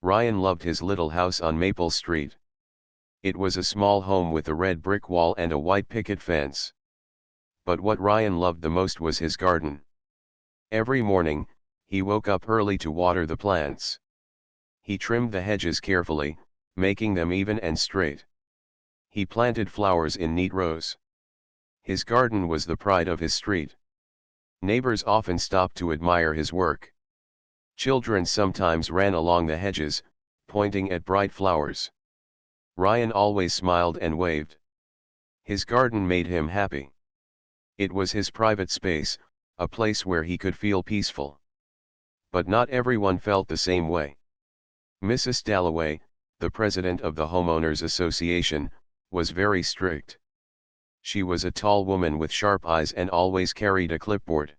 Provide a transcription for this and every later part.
Ryan loved his little house on Maple Street. It was a small home with a red brick wall and a white picket fence. But what Ryan loved the most was his garden. Every morning, he woke up early to water the plants. He trimmed the hedges carefully, making them even and straight. He planted flowers in neat rows. His garden was the pride of his street. Neighbors often stopped to admire his work. Children sometimes ran along the hedges, pointing at bright flowers. Ryan always smiled and waved. His garden made him happy. It was his private space, a place where he could feel peaceful. But not everyone felt the same way. Mrs. Dalloway, the president of the Homeowners Association, was very strict. She was a tall woman with sharp eyes and always carried a clipboard.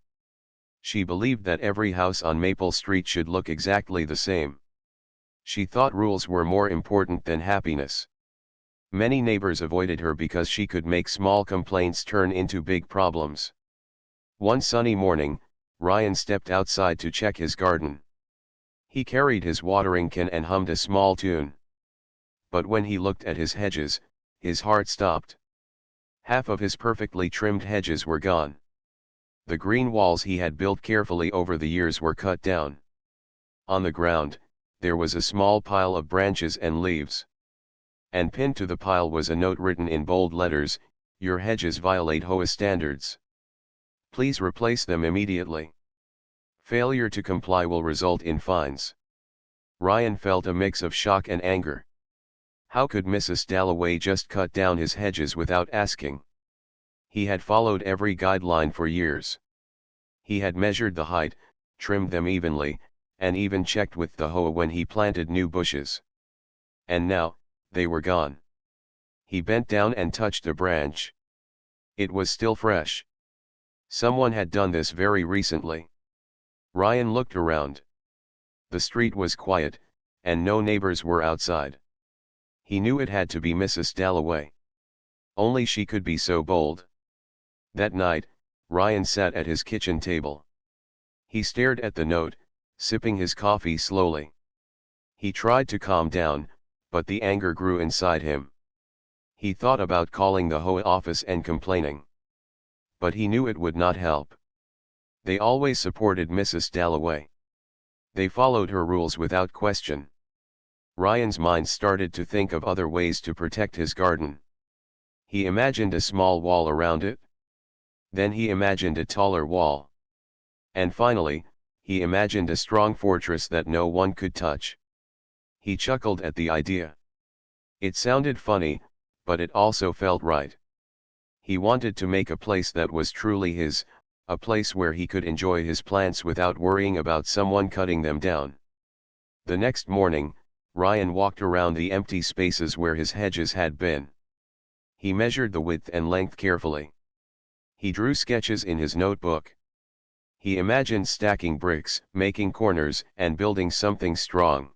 She believed that every house on Maple Street should look exactly the same. She thought rules were more important than happiness. Many neighbors avoided her because she could make small complaints turn into big problems. One sunny morning, Ryan stepped outside to check his garden. He carried his watering can and hummed a small tune. But when he looked at his hedges, his heart stopped. Half of his perfectly trimmed hedges were gone. The green walls he had built carefully over the years were cut down. On the ground, there was a small pile of branches and leaves. And pinned to the pile was a note written in bold letters, "Your hedges violate HOA standards. Please replace them immediately. Failure to comply will result in fines." Ryan felt a mix of shock and anger. How could Mrs. Dalloway just cut down his hedges without asking? He had followed every guideline for years. He had measured the height, trimmed them evenly, and even checked with the HOA when he planted new bushes. And now, they were gone. He bent down and touched a branch. It was still fresh. Someone had done this very recently. Ryan looked around. The street was quiet, and no neighbors were outside. He knew it had to be Mrs. Dalloway. Only she could be so bold. That night, Ryan sat at his kitchen table. He stared at the note, sipping his coffee slowly. He tried to calm down, but the anger grew inside him. He thought about calling the HOA office and complaining. But he knew it would not help. They always supported Mrs. Dalloway. They followed her rules without question. Ryan's mind started to think of other ways to protect his garden. He imagined a small wall around it. Then he imagined a taller wall. And finally, he imagined a strong fortress that no one could touch. He chuckled at the idea. It sounded funny, but it also felt right. He wanted to make a place that was truly his, a place where he could enjoy his plants without worrying about someone cutting them down. The next morning, Ryan walked around the empty spaces where his hedges had been. He measured the width and length carefully. He drew sketches in his notebook. He imagined stacking bricks, making corners, and building something strong.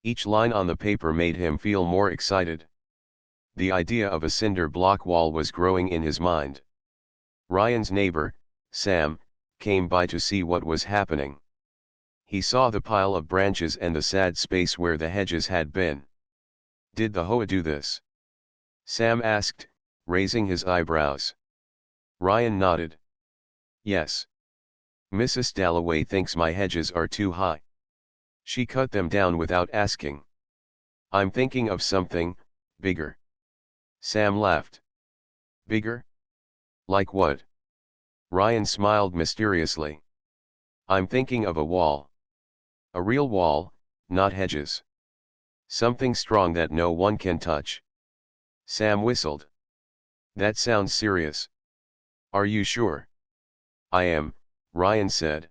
Each line on the paper made him feel more excited. The idea of a cinder block wall was growing in his mind. Ryan's neighbor, Sam, came by to see what was happening. He saw the pile of branches and the sad space where the hedges had been. "Did the HOA do this?" Sam asked, raising his eyebrows. Ryan nodded. "Yes. Mrs. Dalloway thinks my hedges are too high. She cut them down without asking. I'm thinking of something bigger." Sam laughed. "Bigger? Like what?" Ryan smiled mysteriously. "I'm thinking of a wall. A real wall, not hedges. Something strong that no one can touch." Sam whistled. "That sounds serious. Are you sure?" "I am," Ryan said.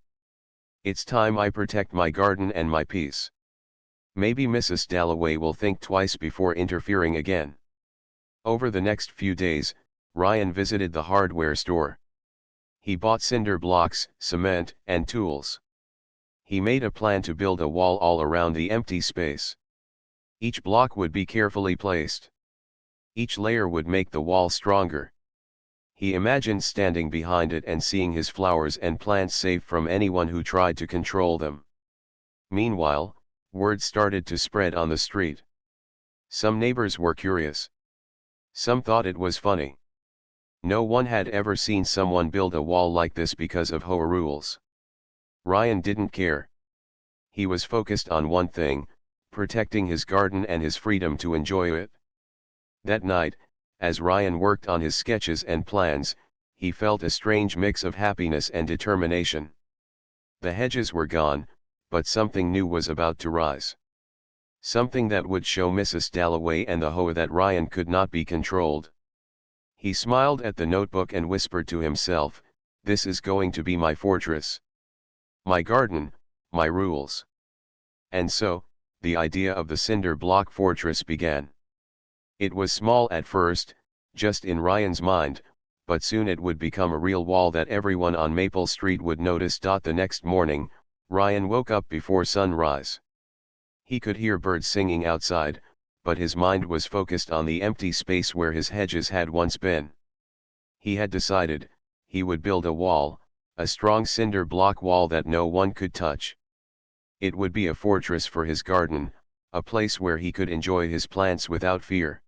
"It's time I protect my garden and my peace. Maybe Mrs. Dalloway will think twice before interfering again." Over the next few days, Ryan visited the hardware store. He bought cinder blocks, cement, and tools. He made a plan to build a wall all around the empty space. Each block would be carefully placed. Each layer would make the wall stronger. He imagined standing behind it and seeing his flowers and plants safe from anyone who tried to control them. Meanwhile, Word started to spread on the street. Some neighbors were curious. Some thought it was funny. No one had ever seen someone build a wall like this because of HOA rules. Ryan didn't care. He was focused on one thing, protecting his garden and his freedom to enjoy it. That night, as Ryan worked on his sketches and plans, he felt a strange mix of happiness and determination. The hedges were gone, but something new was about to rise. Something that would show Mrs. Dalloway and the HOA that Ryan could not be controlled. He smiled at the notebook and whispered to himself, "This is going to be my fortress. My garden, my rules." And so, the idea of the cinder block fortress began. It was small at first, just in Ryan's mind, but soon it would become a real wall that everyone on Maple Street would notice. The next morning, Ryan woke up before sunrise. He could hear birds singing outside, but his mind was focused on the empty space where his hedges had once been. He had decided, he would build a wall, a strong cinder block wall that no one could touch. It would be a fortress for his garden, a place where he could enjoy his plants without fear.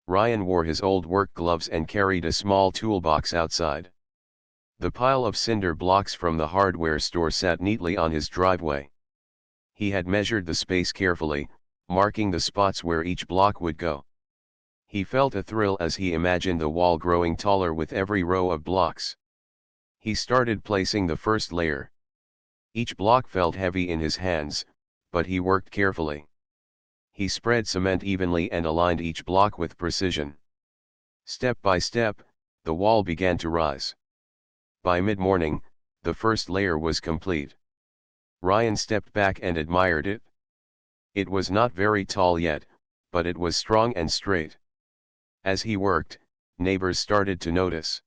Ryan wore his old work gloves and carried a small toolbox outside. The pile of cinder blocks from the hardware store sat neatly on his driveway. He had measured the space carefully, marking the spots where each block would go. He felt a thrill as he imagined the wall growing taller with every row of blocks. He started placing the first layer. Each block felt heavy in his hands, but he worked carefully. He spread cement evenly and aligned each block with precision. Step by step, the wall began to rise. By mid-morning, the first layer was complete. Ryan stepped back and admired it. It was not very tall yet, but it was strong and straight. As he worked, neighbors started to notice.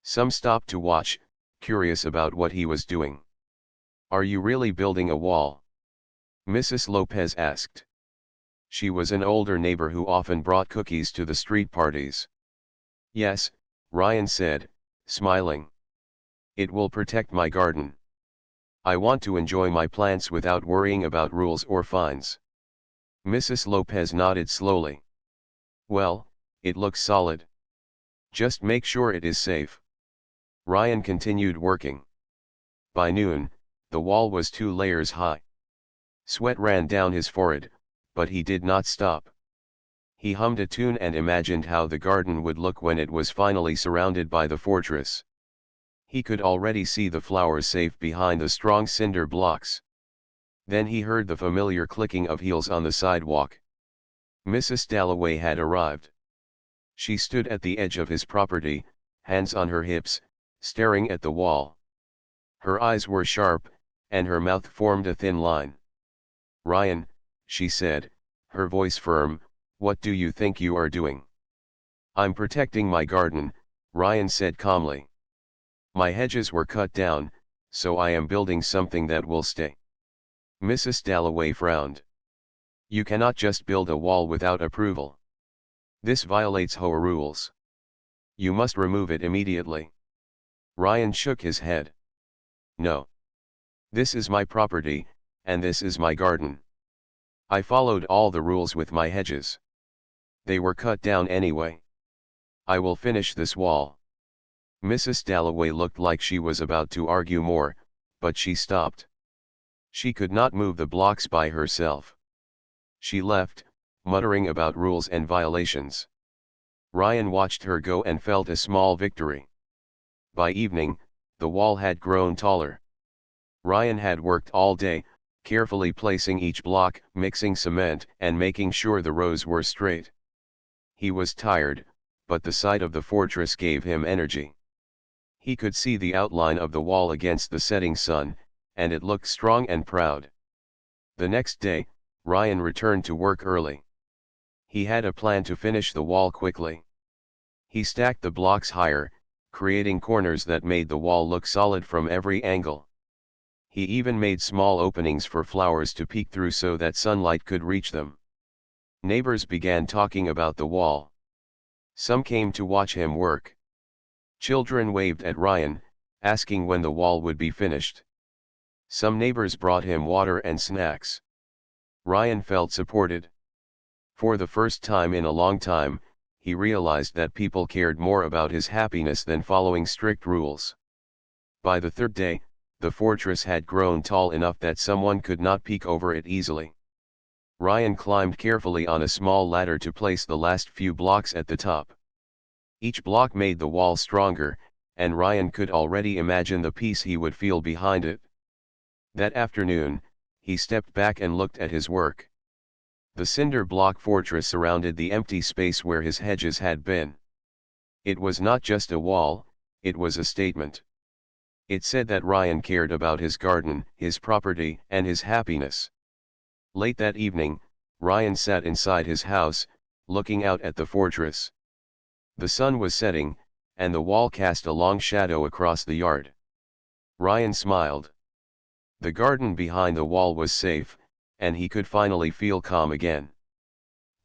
Some stopped to watch, curious about what he was doing. "Are you really building a wall?" Mrs. Lopez asked. She was an older neighbor who often brought cookies to the street parties. "Yes," Ryan said, smiling. "It will protect my garden. I want to enjoy my plants without worrying about rules or fines." Mrs. Lopez nodded slowly. "Well, it looks solid. Just make sure it is safe." Ryan continued working. By noon, the wall was 2 layers high. Sweat ran down his forehead, but he did not stop. He hummed a tune and imagined how the garden would look when it was finally surrounded by the fortress. He could already see the flowers safe behind the strong cinder blocks. Then he heard the familiar clicking of heels on the sidewalk. Mrs. Dalloway had arrived. She stood at the edge of his property, hands on her hips, staring at the wall. Her eyes were sharp, and her mouth formed a thin line. "Ryan," she said, her voice firm, "what do you think you are doing?" "I'm protecting my garden," Ryan said calmly. "My hedges were cut down, so I am building something that will stay." Mrs. Dalloway frowned. "You cannot just build a wall without approval. This violates HOA rules. You must remove it immediately." Ryan shook his head. "No. This is my property, and this is my garden. I followed all the rules with my hedges. They were cut down anyway. I will finish this wall." Mrs. Dalloway looked like she was about to argue more, but she stopped. She could not move the blocks by herself. She left, muttering about rules and violations. Ryan watched her go and felt a small victory. By evening, the wall had grown taller. Ryan had worked all day, carefully placing each block, mixing cement, and making sure the rows were straight. He was tired, but the sight of the fortress gave him energy. He could see the outline of the wall against the setting sun, and it looked strong and proud. The next day, Ryan returned to work early. He had a plan to finish the wall quickly. He stacked the blocks higher, creating corners that made the wall look solid from every angle. He even made small openings for flowers to peek through so that sunlight could reach them. Neighbors began talking about the wall. Some came to watch him work. Children waved at Ryan, asking when the wall would be finished. Some neighbors brought him water and snacks. Ryan felt supported. For the first time in a long time, he realized that people cared more about his happiness than following strict rules. By the third day, the fortress had grown tall enough that someone could not peek over it easily. Ryan climbed carefully on a small ladder to place the last few blocks at the top. Each block made the wall stronger, and Ryan could already imagine the peace he would feel behind it. That afternoon, he stepped back and looked at his work. The cinder block fortress surrounded the empty space where his hedges had been. It was not just a wall, it was a statement. It said that Ryan cared about his garden, his property, and his happiness. Late that evening, Ryan sat inside his house, looking out at the fortress. The sun was setting, and the wall cast a long shadow across the yard. Ryan smiled. The garden behind the wall was safe, and he could finally feel calm again.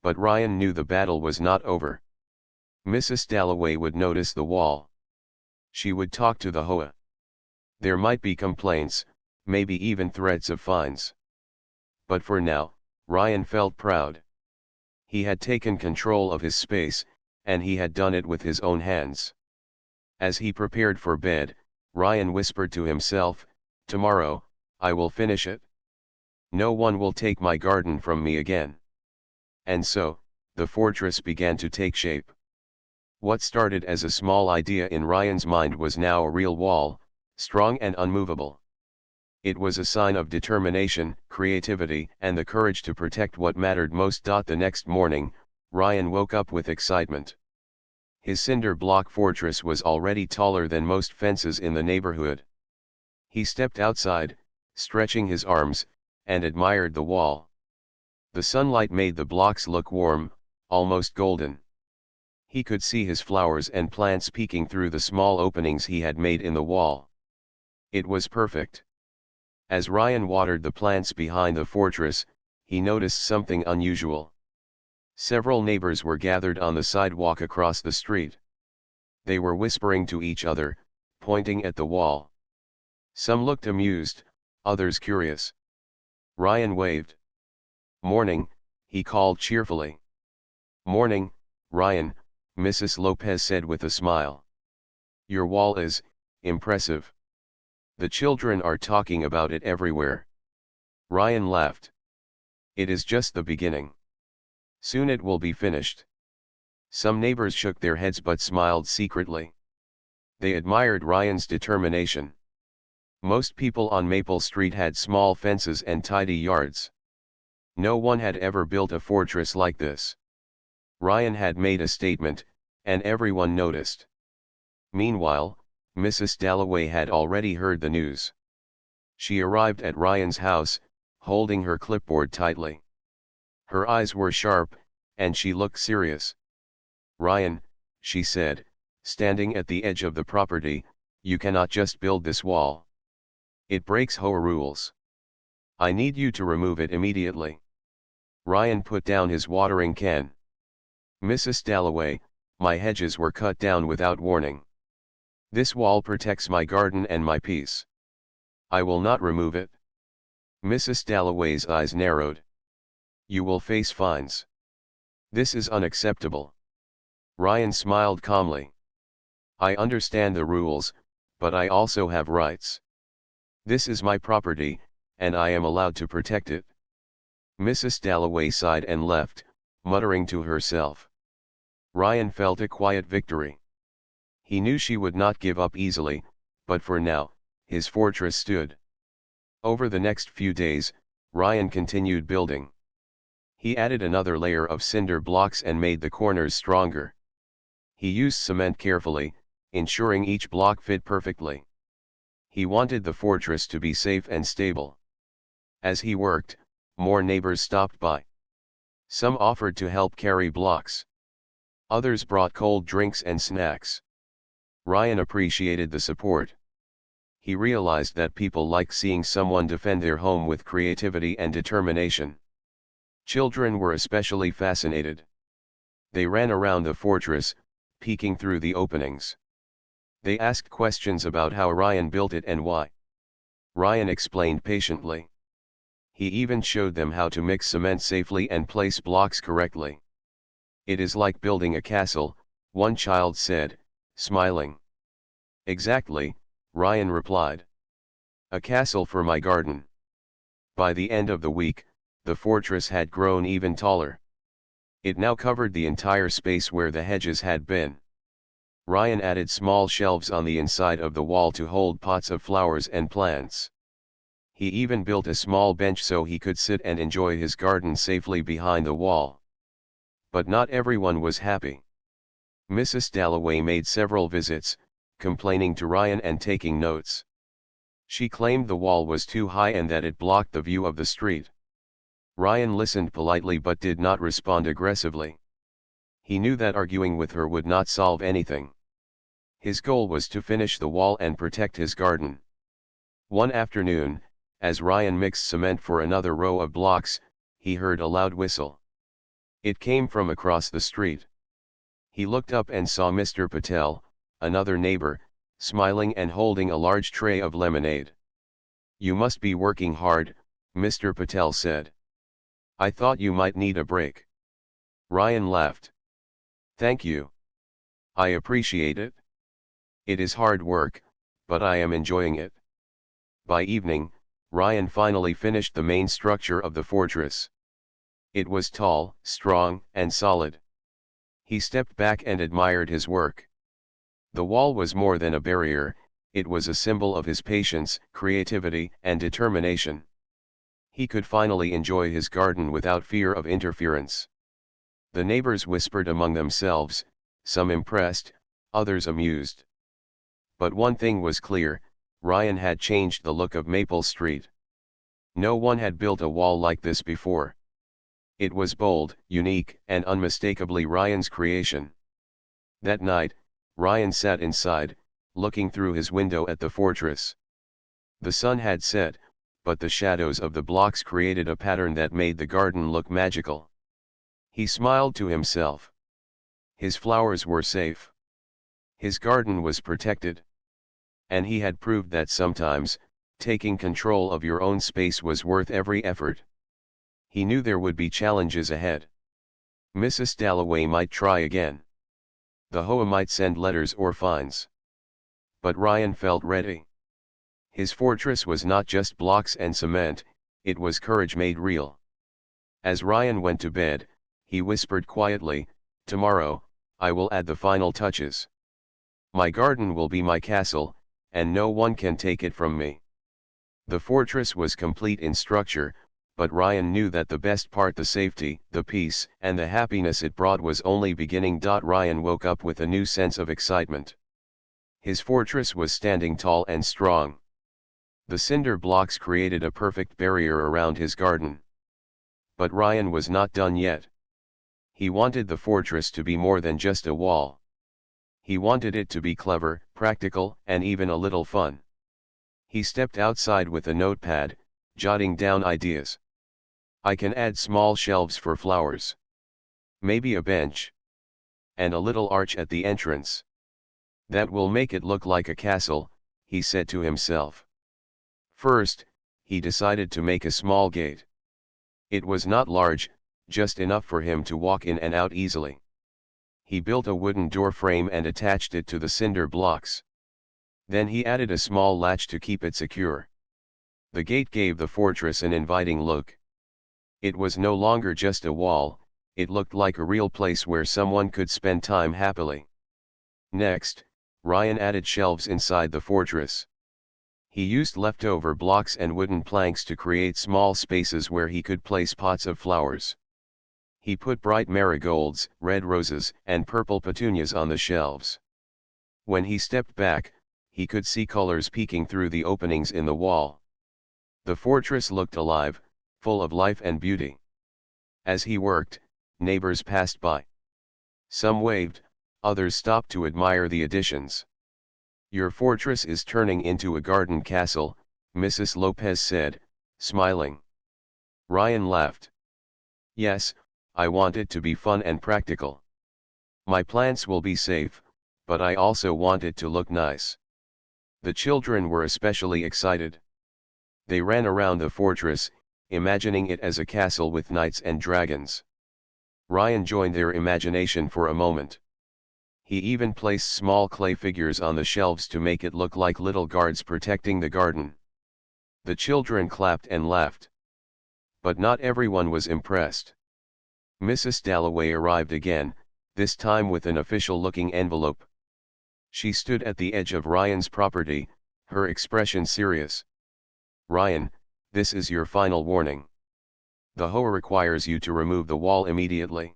But Ryan knew the battle was not over. Mrs. Dalloway would notice the wall. She would talk to the HOA. There might be complaints, maybe even threats of fines. But for now, Ryan felt proud. He had taken control of his space, and he had done it with his own hands. As he prepared for bed, Ryan whispered to himself, "Tomorrow, I will finish it. No one will take my garden from me again." And so, the fortress began to take shape. What started as a small idea in Ryan's mind was now a real wall, strong and unmovable. It was a sign of determination, creativity, and the courage to protect what mattered most. The next morning, Ryan woke up with excitement. His cinder block fortress was already taller than most fences in the neighborhood. He stepped outside, stretching his arms, and admired the wall. The sunlight made the blocks look warm, almost golden. He could see his flowers and plants peeking through the small openings he had made in the wall. It was perfect. As Ryan watered the plants behind the fortress, he noticed something unusual. Several neighbors were gathered on the sidewalk across the street. They were whispering to each other, pointing at the wall. Some looked amused, others curious. Ryan waved. "Morning," he called cheerfully. "Morning, Ryan," Mrs. Lopez said with a smile. "Your wall is impressive. The children are talking about it everywhere." Ryan laughed. "It is just the beginning. Soon it will be finished." Some neighbors shook their heads but smiled secretly. They admired Ryan's determination. Most people on Maple Street had small fences and tidy yards. No one had ever built a fortress like this. Ryan had made a statement, and everyone noticed. Meanwhile, Mrs. Dalloway had already heard the news. She arrived at Ryan's house, holding her clipboard tightly. Her eyes were sharp, and she looked serious. "Ryan," she said, standing at the edge of the property, "you cannot just build this wall. It breaks HOA rules. I need you to remove it immediately." Ryan put down his watering can. "Mrs. Dalloway, my hedges were cut down without warning. This wall protects my garden and my peace. I will not remove it." Mrs. Dalloway's eyes narrowed. "You will face fines. This is unacceptable." Ryan smiled calmly. "I understand the rules, but I also have rights. This is my property, and I am allowed to protect it." Mrs. Dalloway sighed and left, muttering to herself. Ryan felt a quiet victory. He knew she would not give up easily, but for now, his fortress stood. Over the next few days, Ryan continued building. He added another layer of cinder blocks and made the corners stronger. He used cement carefully, ensuring each block fit perfectly. He wanted the fortress to be safe and stable. As he worked, more neighbors stopped by. Some offered to help carry blocks. Others brought cold drinks and snacks. Ryan appreciated the support. He realized that people like seeing someone defend their home with creativity and determination. Children were especially fascinated. They ran around the fortress, peeking through the openings. They asked questions about how Ryan built it and why. Ryan explained patiently. He even showed them how to mix cement safely and place blocks correctly. "It is like building a castle," one child said, smiling. "Exactly," Ryan replied. "A castle for my garden." By the end of the week, the fortress had grown even taller. It now covered the entire space where the hedges had been. Ryan added small shelves on the inside of the wall to hold pots of flowers and plants. He even built a small bench so he could sit and enjoy his garden safely behind the wall. But not everyone was happy. Mrs. Dalloway made several visits, complaining to Ryan and taking notes. She claimed the wall was too high and that it blocked the view of the street. Ryan listened politely but did not respond aggressively. He knew that arguing with her would not solve anything. His goal was to finish the wall and protect his garden. One afternoon, as Ryan mixed cement for another row of blocks, he heard a loud whistle. It came from across the street. He looked up and saw Mr. Patel, another neighbor, smiling and holding a large tray of lemonade. "You must be working hard," Mr. Patel said. "I thought you might need a break." Ryan laughed. "Thank you. I appreciate it. It is hard work, but I am enjoying it." By evening, Ryan finally finished the main structure of the fortress. It was tall, strong, and solid. He stepped back and admired his work. The wall was more than a barrier, it was a symbol of his patience, creativity, and determination. He could finally enjoy his garden without fear of interference. The neighbors whispered among themselves, some impressed, others amused. But one thing was clear, Ryan had changed the look of Maple Street. No one had built a wall like this before. It was bold, unique, and unmistakably Ryan's creation. That night, Ryan sat inside, looking through his window at the fortress. The sun had set, but the shadows of the blocks created a pattern that made the garden look magical. He smiled to himself. His flowers were safe. His garden was protected. And he had proved that sometimes, taking control of your own space was worth every effort. He knew there would be challenges ahead. Mrs. Dalloway might try again. The HOA might send letters or fines. But Ryan felt ready. His fortress was not just blocks and cement, it was courage made real. As Ryan went to bed, he whispered quietly, "Tomorrow, I will add the final touches. My garden will be my castle, and no one can take it from me." The fortress was complete in structure, but Ryan knew that the best part, the safety, the peace, and the happiness it brought, was only beginning. Ryan woke up with a new sense of excitement. His fortress was standing tall and strong. The cinder blocks created a perfect barrier around his garden. But Ryan was not done yet. He wanted the fortress to be more than just a wall. He wanted it to be clever, practical, and even a little fun. He stepped outside with a notepad, jotting down ideas. "I can add small shelves for flowers. Maybe a bench. And a little arch at the entrance. That will make it look like a castle," he said to himself. First, he decided to make a small gate. It was not large, just enough for him to walk in and out easily. He built a wooden door frame and attached it to the cinder blocks. Then he added a small latch to keep it secure. The gate gave the fortress an inviting look. It was no longer just a wall, it looked like a real place where someone could spend time happily. Next, Ryan added shelves inside the fortress. He used leftover blocks and wooden planks to create small spaces where he could place pots of flowers. He put bright marigolds, red roses, and purple petunias on the shelves. When he stepped back, he could see colors peeking through the openings in the wall. The fortress looked alive, full of life and beauty. As he worked, neighbors passed by. Some waved, others stopped to admire the additions. "Your fortress is turning into a garden castle," Mrs. Lopez said, smiling. Ryan laughed. "Yes, I want it to be fun and practical. My plants will be safe, but I also want it to look nice." The children were especially excited. They ran around the fortress, imagining it as a castle with knights and dragons. Ryan joined their imagination for a moment. He even placed small clay figures on the shelves to make it look like little guards protecting the garden. The children clapped and laughed. But not everyone was impressed. Mrs. Dalloway arrived again, this time with an official-looking envelope. She stood at the edge of Ryan's property, her expression serious. "Ryan, this is your final warning. The HOA requires you to remove the wall immediately.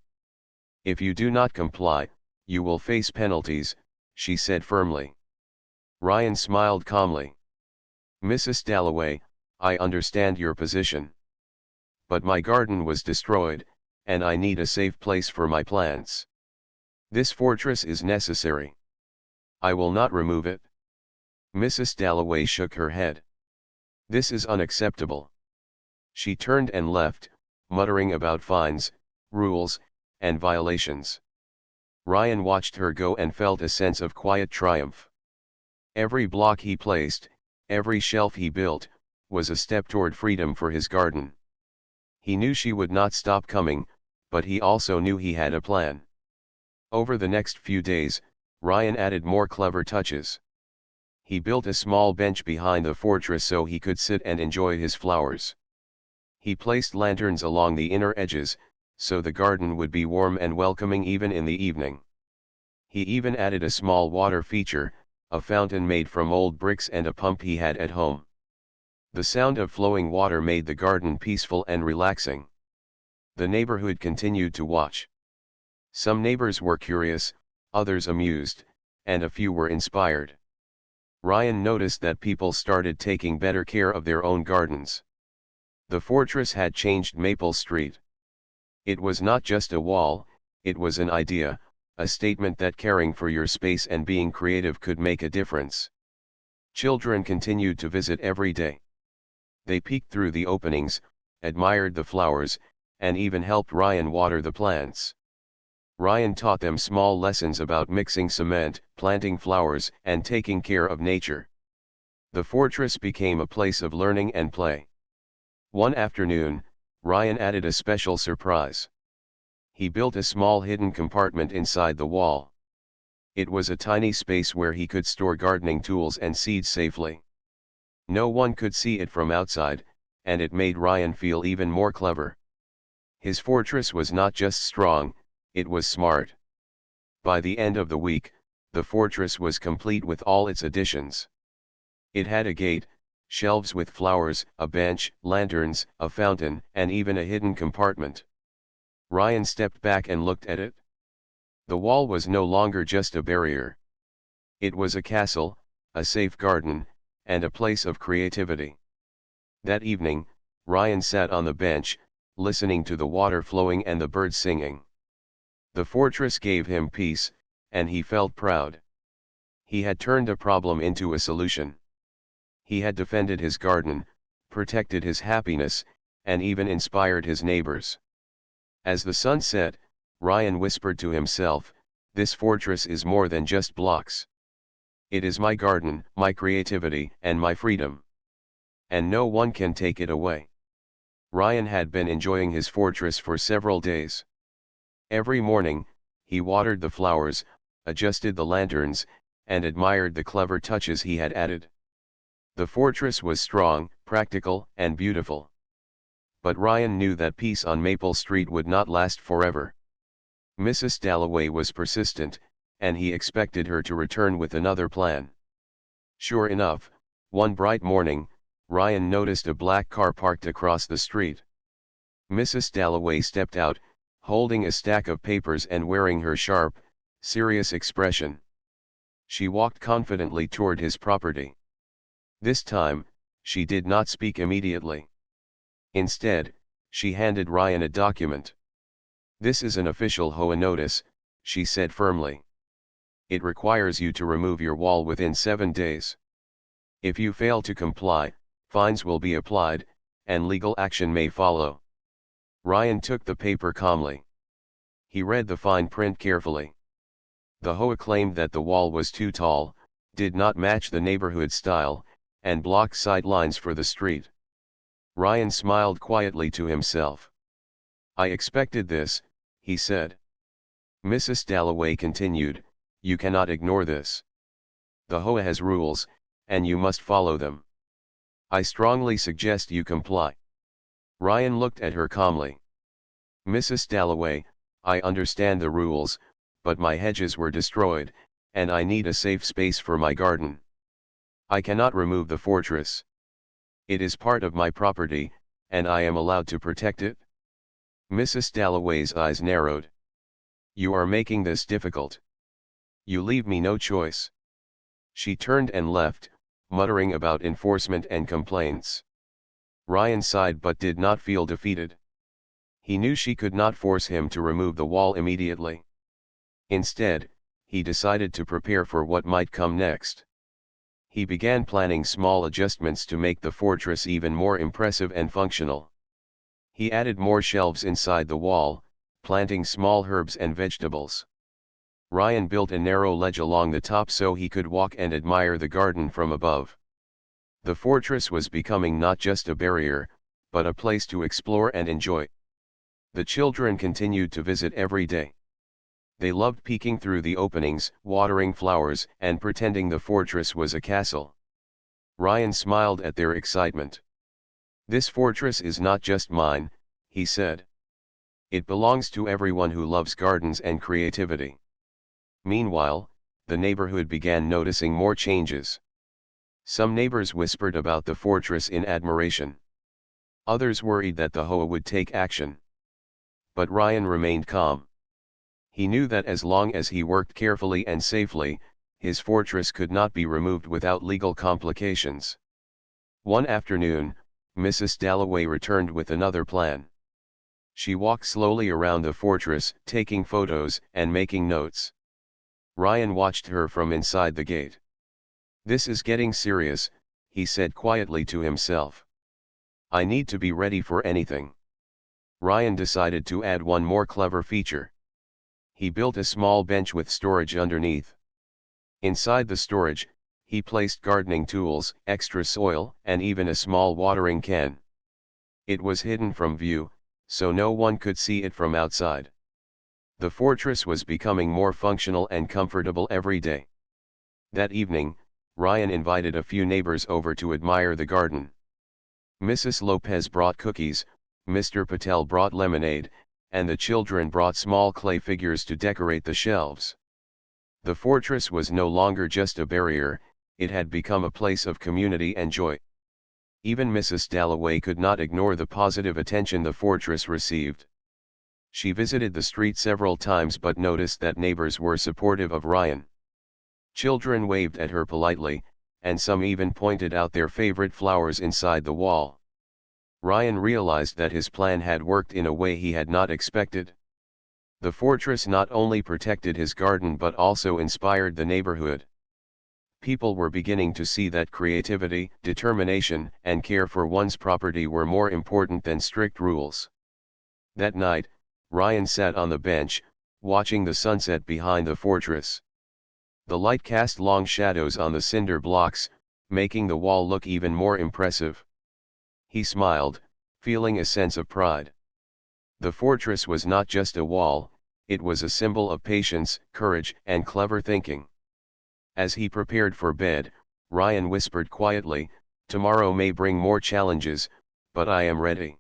If you do not comply, you will face penalties," she said firmly. Ryan smiled calmly. "Mrs. Dalloway, I understand your position. But my garden was destroyed, and I need a safe place for my plants. This fortress is necessary. I will not remove it." Mrs. Dalloway shook her head. "This is unacceptable." She turned and left, muttering about fines, rules, and violations. Ryan watched her go and felt a sense of quiet triumph. Every block he placed, every shelf he built, was a step toward freedom for his garden. He knew she would not stop coming, but he also knew he had a plan. Over the next few days, Ryan added more clever touches. He built a small bench behind the fortress so he could sit and enjoy his flowers. He placed lanterns along the inner edges, so the garden would be warm and welcoming even in the evening. He even added a small water feature, a fountain made from old bricks and a pump he had at home. The sound of flowing water made the garden peaceful and relaxing. The neighborhood continued to watch. Some neighbors were curious, others amused, and a few were inspired. Ryan noticed that people started taking better care of their own gardens. The fortress had changed Maple Street. It was not just a wall, it was an idea, a statement that caring for your space and being creative could make a difference. Children continued to visit every day. They peeked through the openings, admired the flowers, and even helped Ryan water the plants. Ryan taught them small lessons about mixing cement, planting flowers, and taking care of nature. The fortress became a place of learning and play. One afternoon, Ryan added a special surprise. He built a small hidden compartment inside the wall. It was a tiny space where he could store gardening tools and seeds safely. No one could see it from outside, and it made Ryan feel even more clever. His fortress was not just strong, it was smart. By the end of the week, the fortress was complete with all its additions. It had a gate, shelves with flowers, a bench, lanterns, a fountain, and even a hidden compartment. Ryan stepped back and looked at it. The wall was no longer just a barrier. It was a castle, a safe garden, and a place of creativity. That evening, Ryan sat on the bench, listening to the water flowing and the birds singing. The fortress gave him peace, and he felt proud. He had turned a problem into a solution. He had defended his garden, protected his happiness, and even inspired his neighbors. As the sun set, Ryan whispered to himself, "This fortress is more than just blocks. It is my garden, my creativity, and my freedom. And no one can take it away." Ryan had been enjoying his fortress for several days. Every morning, he watered the flowers, adjusted the lanterns, and admired the clever touches he had added. The fortress was strong, practical, and beautiful. But Ryan knew that peace on Maple Street would not last forever. Mrs. Dalloway was persistent, and he expected her to return with another plan. Sure enough, one bright morning, Ryan noticed a black car parked across the street. Mrs. Dalloway stepped out, holding a stack of papers and wearing her sharp, serious expression. She walked confidently toward his property. This time, she did not speak immediately. Instead, she handed Ryan a document. "This is an official HOA notice," she said firmly. "It requires you to remove your wall within 7 days. If you fail to comply, fines will be applied, and legal action may follow." Ryan took the paper calmly. He read the fine print carefully. The HOA claimed that the wall was too tall, did not match the neighborhood style, and blocked sight lines for the street. Ryan smiled quietly to himself. I expected this, he said. Mrs. Dalloway continued, you cannot ignore this. The HOA has rules, and you must follow them. I strongly suggest you comply. Ryan looked at her calmly. Mrs. Dalloway, I understand the rules, but my hedges were destroyed, and I need a safe space for my garden. I cannot remove the fortress. It is part of my property, and I am allowed to protect it. Mrs. Dalloway's eyes narrowed. You are making this difficult. You leave me no choice. She turned and left, muttering about enforcement and complaints. Ryan sighed but did not feel defeated. He knew she could not force him to remove the wall immediately. Instead, he decided to prepare for what might come next. He began planning small adjustments to make the fortress even more impressive and functional. He added more shelves inside the wall, planting small herbs and vegetables. Ryan built a narrow ledge along the top so he could walk and admire the garden from above. The fortress was becoming not just a barrier, but a place to explore and enjoy. The children continued to visit every day. They loved peeking through the openings, watering flowers, and pretending the fortress was a castle. Ryan smiled at their excitement. This fortress is not just mine, he said. It belongs to everyone who loves gardens and creativity. Meanwhile, the neighborhood began noticing more changes. Some neighbors whispered about the fortress in admiration. Others worried that the HOA would take action. But Ryan remained calm. He knew that as long as he worked carefully and safely, his fortress could not be removed without legal complications. One afternoon, Mrs. Dalloway returned with another plan. She walked slowly around the fortress, taking photos and making notes. Ryan watched her from inside the gate. This is getting serious, he said quietly to himself. I need to be ready for anything. Ryan decided to add one more clever feature. He built a small bench with storage underneath. Inside the storage, he placed gardening tools, extra soil, and even a small watering can. It was hidden from view, so no one could see it from outside. The fortress was becoming more functional and comfortable every day. That evening, Ryan invited a few neighbors over to admire the garden. Mrs. Lopez brought cookies, Mr. Patel brought lemonade, and the children brought small clay figures to decorate the shelves. The fortress was no longer just a barrier, it had become a place of community and joy. Even Mrs. Dalloway could not ignore the positive attention the fortress received. She visited the street several times but noticed that neighbors were supportive of Ryan. Children waved at her politely, and some even pointed out their favorite flowers inside the wall. Ryan realized that his plan had worked in a way he had not expected. The fortress not only protected his garden but also inspired the neighborhood. People were beginning to see that creativity, determination, and care for one's property were more important than strict rules. That night, Ryan sat on the bench, watching the sunset behind the fortress. The light cast long shadows on the cinder blocks, making the wall look even more impressive. He smiled, feeling a sense of pride. The fortress was not just a wall, it was a symbol of patience, courage, and clever thinking. As he prepared for bed, Ryan whispered quietly, "Tomorrow may bring more challenges, but I am ready.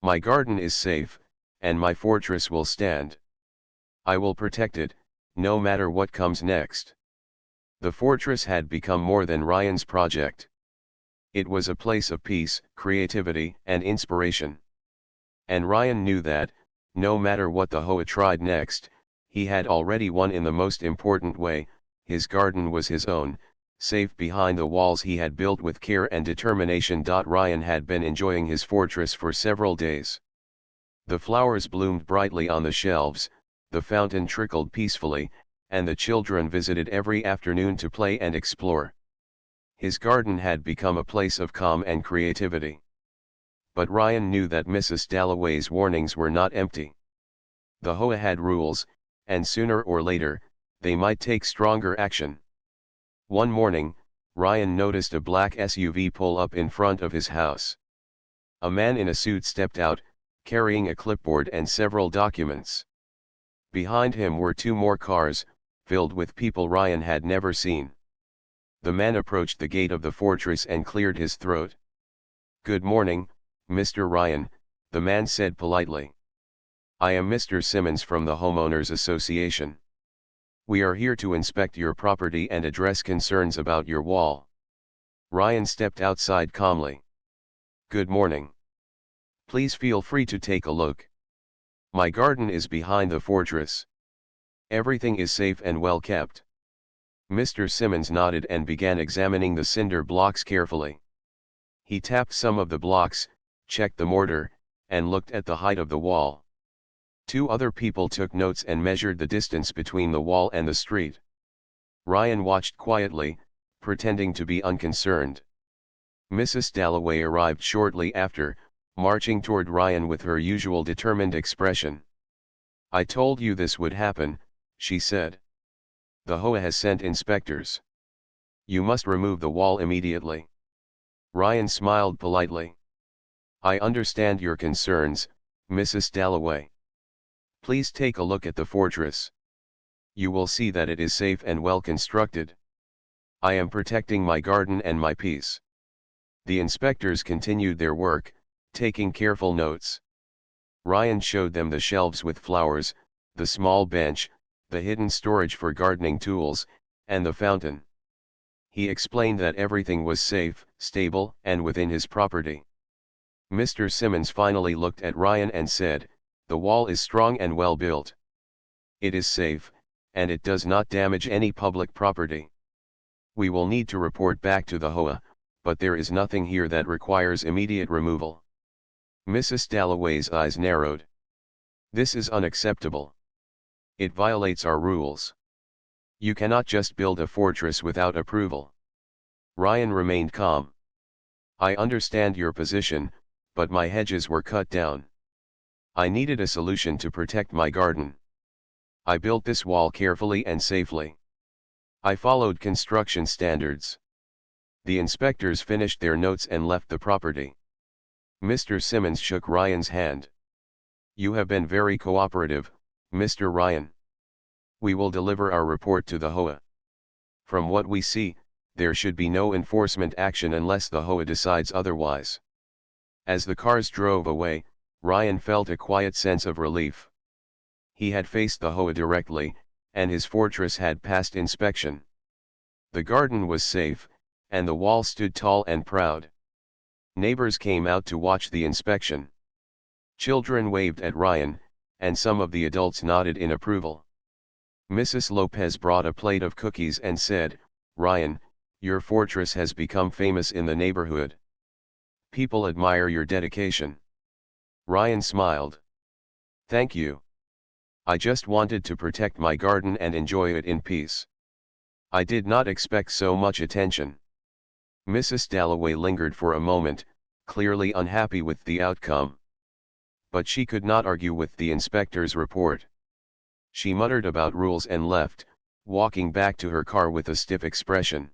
My garden is safe, and my fortress will stand. I will protect it, no matter what comes next." The fortress had become more than Ryan's project. It was a place of peace, creativity, and inspiration. And Ryan knew that, no matter what the HOA tried next, he had already won in the most important way. His garden was his own, safe behind the walls he had built with care and determination. Ryan had been enjoying his fortress for several days. The flowers bloomed brightly on the shelves, the fountain trickled peacefully, and the children visited every afternoon to play and explore. His garden had become a place of calm and creativity. But Ryan knew that Mrs. Dalloway's warnings were not empty. The HOA had rules, and sooner or later, they might take stronger action. One morning, Ryan noticed a black SUV pull up in front of his house. A man in a suit stepped out, carrying a clipboard and several documents. Behind him were two more cars, filled with people Ryan had never seen. The man approached the gate of the fortress and cleared his throat. "Good morning, Mr. Ryan," the man said politely. "I am Mr. Simmons from the Homeowners Association. We are here to inspect your property and address concerns about your wall." Ryan stepped outside calmly. "Good morning. Please feel free to take a look. My garden is behind the fortress. Everything is safe and well kept." Mr. Simmons nodded and began examining the cinder blocks carefully. He tapped some of the blocks, checked the mortar, and looked at the height of the wall. Two other people took notes and measured the distance between the wall and the street. Ryan watched quietly, pretending to be unconcerned. Mrs. Dalloway arrived shortly after, marching toward Ryan with her usual determined expression. "I told you this would happen," she said. "The HOA has sent inspectors. You must remove the wall immediately." Ryan smiled politely. "I understand your concerns, Mrs. Dalloway. Please take a look at the fortress. You will see that it is safe and well constructed. I am protecting my garden and my peace." The inspectors continued their work, taking careful notes. Ryan showed them the shelves with flowers, the small bench, the hidden storage for gardening tools, and the fountain. He explained that everything was safe, stable, and within his property. Mr. Simmons finally looked at Ryan and said, "The wall is strong and well built. It is safe, and it does not damage any public property. We will need to report back to the HOA, but there is nothing here that requires immediate removal." Mrs. Dalloway's eyes narrowed. "This is unacceptable. It violates our rules. You cannot just build a fortress without approval." Ryan remained calm. "I understand your position, but my hedges were cut down. I needed a solution to protect my garden. I built this wall carefully and safely. I followed construction standards." The inspectors finished their notes and left the property. Mr. Simmons shook Ryan's hand. "You have been very cooperative, Mr. Ryan. We will deliver our report to the HOA. From what we see, there should be no enforcement action unless the HOA decides otherwise." As the cars drove away, Ryan felt a quiet sense of relief. He had faced the HOA directly, and his fortress had passed inspection. The garden was safe, and the wall stood tall and proud. Neighbors came out to watch the inspection. Children waved at Ryan, and some of the adults nodded in approval. Mrs. Lopez brought a plate of cookies and said, "Ryan, your fortress has become famous in the neighborhood. People admire your dedication." Ryan smiled. "Thank you. I just wanted to protect my garden and enjoy it in peace. I did not expect so much attention." Mrs. Dalloway lingered for a moment, clearly unhappy with the outcome. But she could not argue with the inspector's report. She muttered about rules and left, walking back to her car with a stiff expression.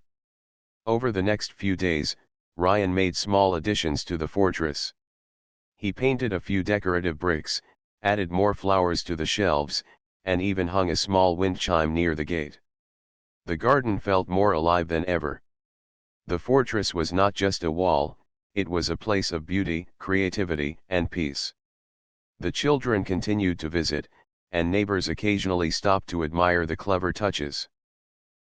Over the next few days, Ryan made small additions to the fortress. He painted a few decorative bricks, added more flowers to the shelves, and even hung a small wind chime near the gate. The garden felt more alive than ever. The fortress was not just a wall, it was a place of beauty, creativity, and peace. The children continued to visit, and neighbors occasionally stopped to admire the clever touches.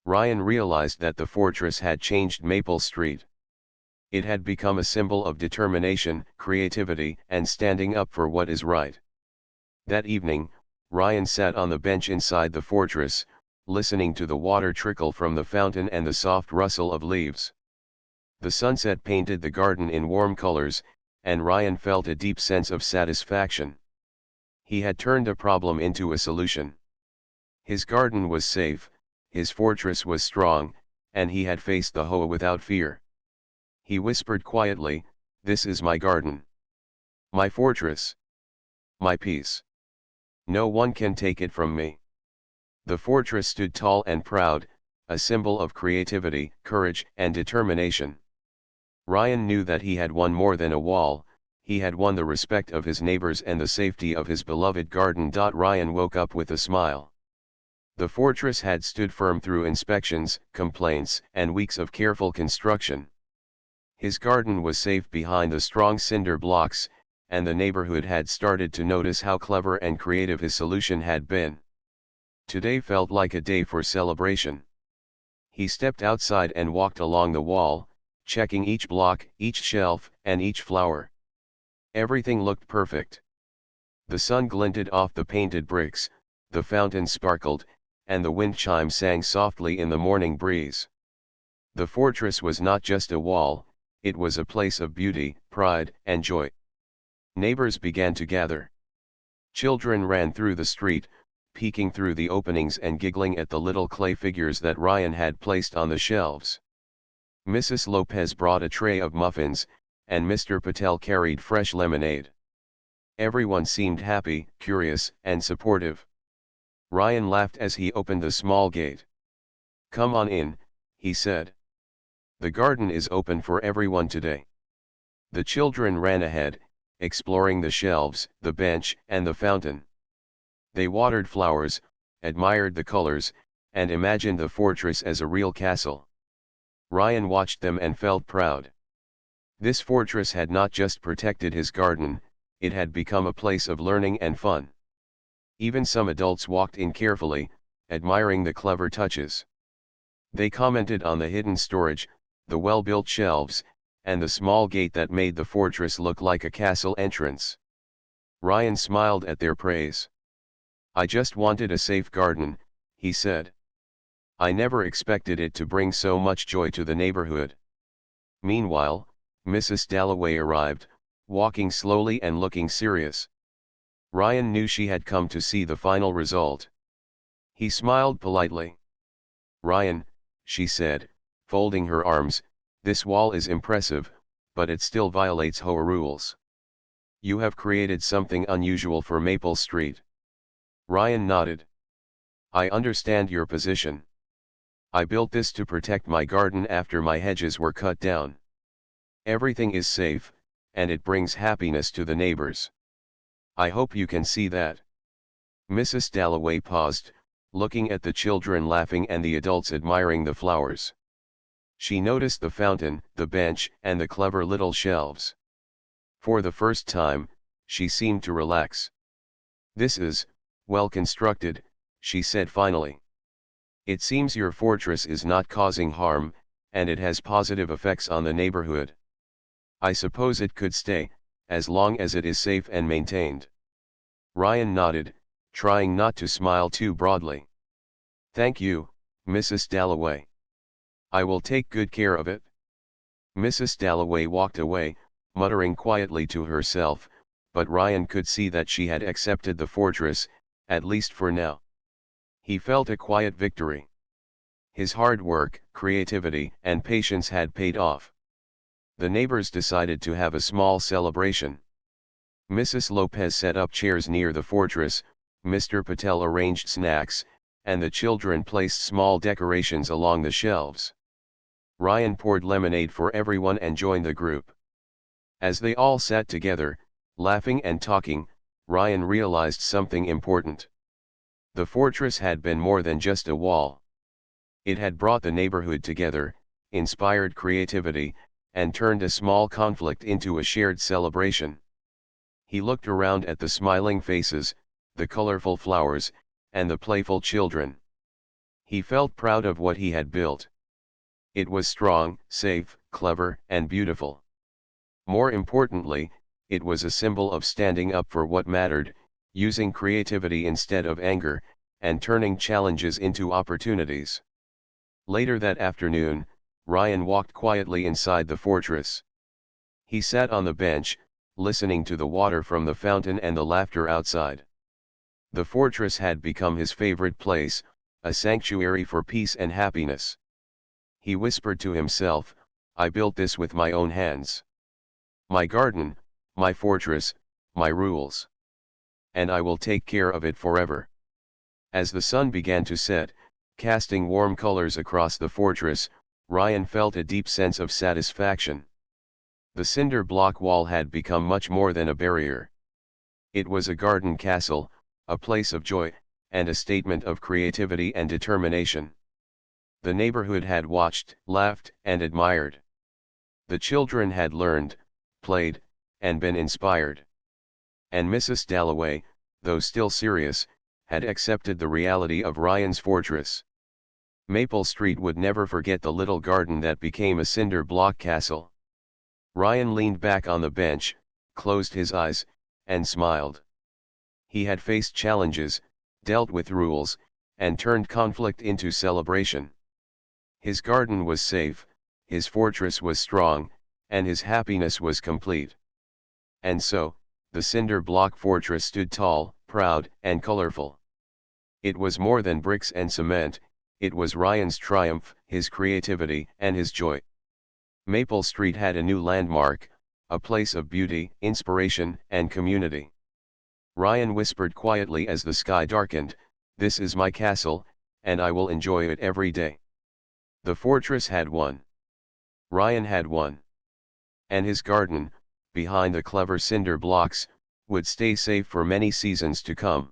Ryan realized that the fortress had changed Maple Street. It had become a symbol of determination, creativity, and standing up for what is right. That evening, Ryan sat on the bench inside the fortress, listening to the water trickle from the fountain and the soft rustle of leaves. The sunset painted the garden in warm colors, and Ryan felt a deep sense of satisfaction. He had turned a problem into a solution. His garden was safe, his fortress was strong, and he had faced the HOA without fear. He whispered quietly, "This is my garden. My fortress. My peace. No one can take it from me." The fortress stood tall and proud, a symbol of creativity, courage, and determination. Ryan knew that he had won more than a wall, He had won the respect of his neighbors and the safety of his beloved garden. Ryan woke up with a smile. The fortress had stood firm through inspections, complaints, and weeks of careful construction. His garden was safe behind the strong cinder blocks, and the neighborhood had started to notice how clever and creative his solution had been. Today felt like a day for celebration. He stepped outside and walked along the wall, checking each block, each shelf, and each flower. Everything looked perfect. The sun glinted off the painted bricks, the fountain sparkled, and the wind chimes sang softly in the morning breeze. The fortress was not just a wall, it was a place of beauty, pride, and joy. Neighbors began to gather. Children ran through the street, peeking through the openings and giggling at the little clay figures that Ryan had placed on the shelves. Mrs. Lopez brought a tray of muffins, and Mr. Patel carried fresh lemonade. Everyone seemed happy, curious, and supportive. Ryan laughed as he opened the small gate. "Come on in," he said. "The garden is open for everyone today." The children ran ahead, exploring the shelves, the bench, and the fountain. They watered flowers, admired the colors, and imagined the fortress as a real castle. Ryan watched them and felt proud. This fortress had not just protected his garden, it had become a place of learning and fun. Even some adults walked in carefully, admiring the clever touches. They commented on the hidden storage, the well-built shelves, and the small gate that made the fortress look like a castle entrance. Ryan smiled at their praise. "I just wanted a safe garden," he said. "I never expected it to bring so much joy to the neighborhood." Meanwhile, Mrs. Dalloway arrived, walking slowly and looking serious. Ryan knew she had come to see the final result. He smiled politely. "Ryan," she said, folding her arms, "this wall is impressive, but it still violates HOA rules. You have created something unusual for Maple Street." Ryan nodded. "I understand your position. I built this to protect my garden after my hedges were cut down. Everything is safe, and it brings happiness to the neighbors. I hope you can see that." Mrs. Dalloway paused, looking at the children laughing and the adults admiring the flowers. She noticed the fountain, the bench, and the clever little shelves. For the first time, she seemed to relax. "This is, well constructed," she said finally. "It seems your fortress is not causing harm, and it has positive effects on the neighborhood. I suppose it could stay, as long as it is safe and maintained." Ryan nodded, trying not to smile too broadly. "Thank you, Mrs. Dalloway. I will take good care of it." Mrs. Dalloway walked away, muttering quietly to herself, but Ryan could see that she had accepted the fortress, at least for now. He felt a quiet victory. His hard work, creativity, and patience had paid off. The neighbors decided to have a small celebration. Mrs. Lopez set up chairs near the fortress, Mr. Patel arranged snacks, and the children placed small decorations along the shelves. Ryan poured lemonade for everyone and joined the group. As they all sat together, laughing and talking, Ryan realized something important. The fortress had been more than just a wall. It had brought the neighborhood together, inspired creativity, and turned a small conflict into a shared celebration. He looked around at the smiling faces, the colorful flowers, and the playful children. He felt proud of what he had built. It was strong, safe, clever, and beautiful. More importantly, it was a symbol of standing up for what mattered, using creativity instead of anger, and turning challenges into opportunities. Later that afternoon, Ryan walked quietly inside the fortress. He sat on the bench, listening to the water from the fountain and the laughter outside. The fortress had become his favorite place, a sanctuary for peace and happiness. He whispered to himself, "I built this with my own hands. My garden, my fortress, my rules. And I will take care of it forever." As the sun began to set, casting warm colors across the fortress, Ryan felt a deep sense of satisfaction. The cinder block wall had become much more than a barrier. It was a garden castle, a place of joy, and a statement of creativity and determination. The neighborhood had watched, laughed, and admired. The children had learned, played, and been inspired. And Mrs. Dalloway, though still serious, had accepted the reality of Ryan's fortress. Maple Street would never forget the little garden that became a cinder block castle. Ryan leaned back on the bench, closed his eyes, and smiled. He had faced challenges, dealt with rules, and turned conflict into celebration. His garden was safe, his fortress was strong, and his happiness was complete. And so, the cinder block fortress stood tall, proud, and colorful. It was more than bricks and cement, it was Ryan's triumph, his creativity, and his joy. Maple Street had a new landmark, a place of beauty, inspiration, and community. Ryan whispered quietly as the sky darkened, "This is my castle, and I will enjoy it every day." The fortress had won. Ryan had won. And his garden, behind the clever cinder blocks, would stay safe for many seasons to come.